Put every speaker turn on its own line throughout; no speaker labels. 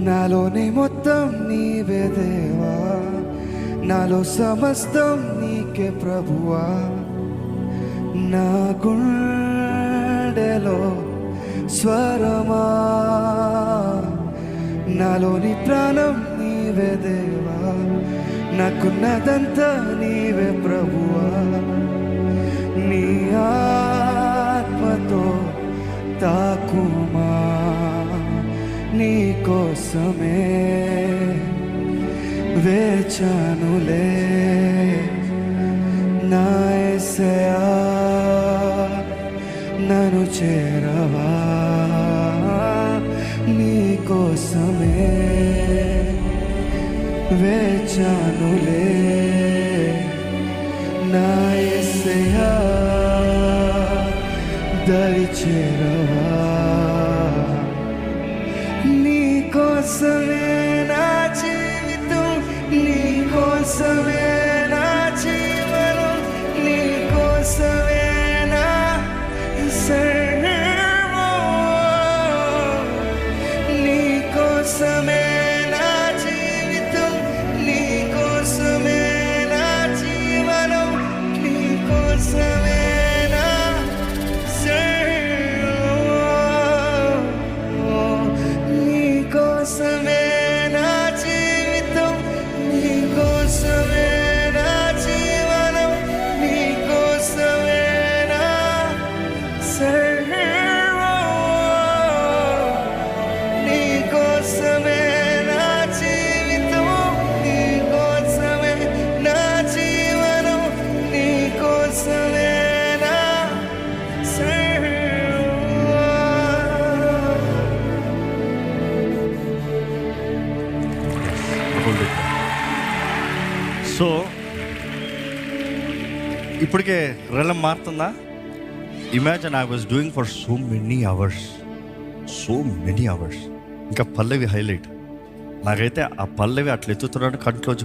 నాలోని మొత్తం నీవే దేవా, నాలో సమస్తం నీకే ప్రభువా. నా గుండెలో స్వరమా, నాలోని ప్రాణం నీవే దేవా, నాకున్నదంతా నీవే ప్రభువా. నీ ఆత్మతో తాకుమా, నీ కోసమే వేచానులే. నా యేసయ్యా నన్ను చేరవా, నీ కోసమే వేచానులే. నా యేసయ్యా దరి చేరవా, నీ కోసమే నా జీవితం, నీ కోసమే నా జీవనం, నీ కోసమే నా సర్వం, నీ కోసమే నా జీవితం, నీ కోసమే నా జీవనం, నీ కోసమే నా సర్వం, నీ కోసమే నా జీవితం, నీ కోసమే నా జీవనం, నీ కోసమే నా సర్వం, నీ కోసమే నా జీవితం, నీ కోసమే నా జీవనం, నీ కోసమే నా
సో ఇప్పటికే రెలం మారుతుందా? Imagine I was doing for so many hours. ఇంకా పల్లవి హైలైట్. నాకైతే ఆ పల్లవి అట్లా ఎత్తుతున్నాడు, కంట్లోంచి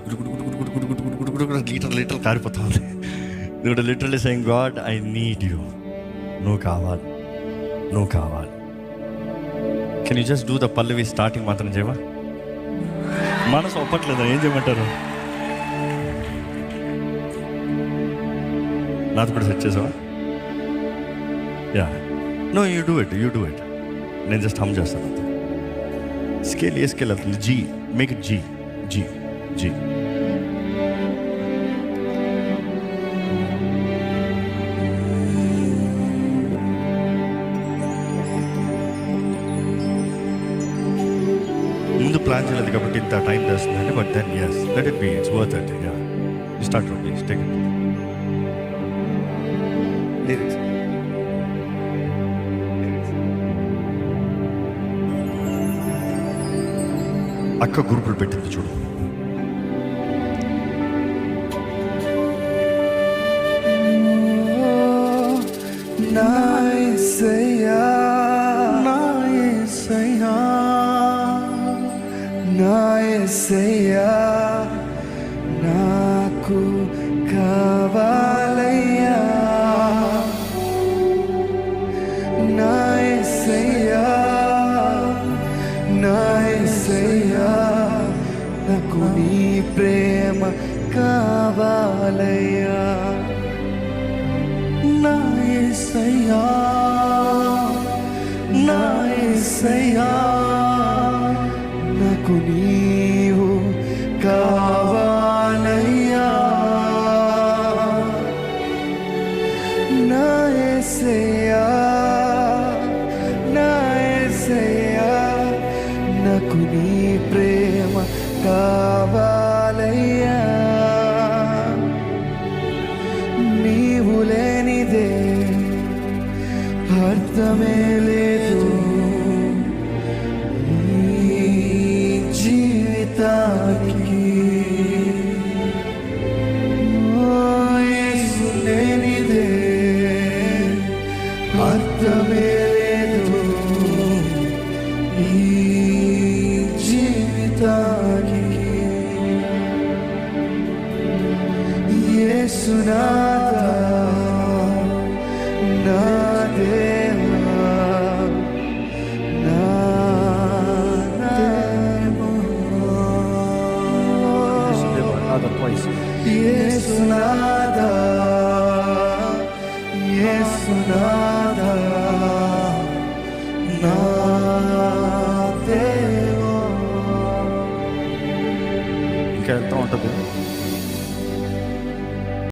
లీటర్ కారిపోతుంది. నువ్వు literally saying God I need you, నువ్వు కావాలి. Can you just do the Pallavi starting మాత్రం చేయవా? మనసు ఒప్పట్లేదా? ఏం చేయమంటారు? నాది కూడా సెట్ చేసావా? Yeah, no you do it. నేను జస్ట్ హమ్ చేస్తాను అంతే. స్కేల్ ఏ స్కేల్ అవుతుంది? G, make it G. ముందు ప్లాన్ చేయలేదు కాబట్టి ఇంత టైం చేస్తుందండి. But then yes, let it be, it's worth it. Yeah, start please, take it. Lyrics అక్క గ్రూపులు పెట్టింది చూడు.
నా యేసయ్యా, నా యేసయ్యా, నా యేసయ్యా నాకు కావాలయ్యా. నా యేసయ్యా, నా యేసయ్యా నాకు నీ ప్రేమ కావాలయ్యా. నా యేసయ్యా, నా యేసయ్యా నాకు నీవు కావాలయ్యా. నా యేసయ్యా, నా యేసయ్యా నాకు నీ ప్రేమ కావాలయ్యా. నీవు లేనిదే అర్థమే లేదు ఈ జీవితానికి. ఓ యేసు లేనిదే అర్థమే లేదు ఈ జీవితానికి. యేసునాథా, నా దేవా,
వాయిస్.
యేసునాథా యేసునాథా నా దేవా.
ఇంకా వెళ్తూ ఉంటుంది.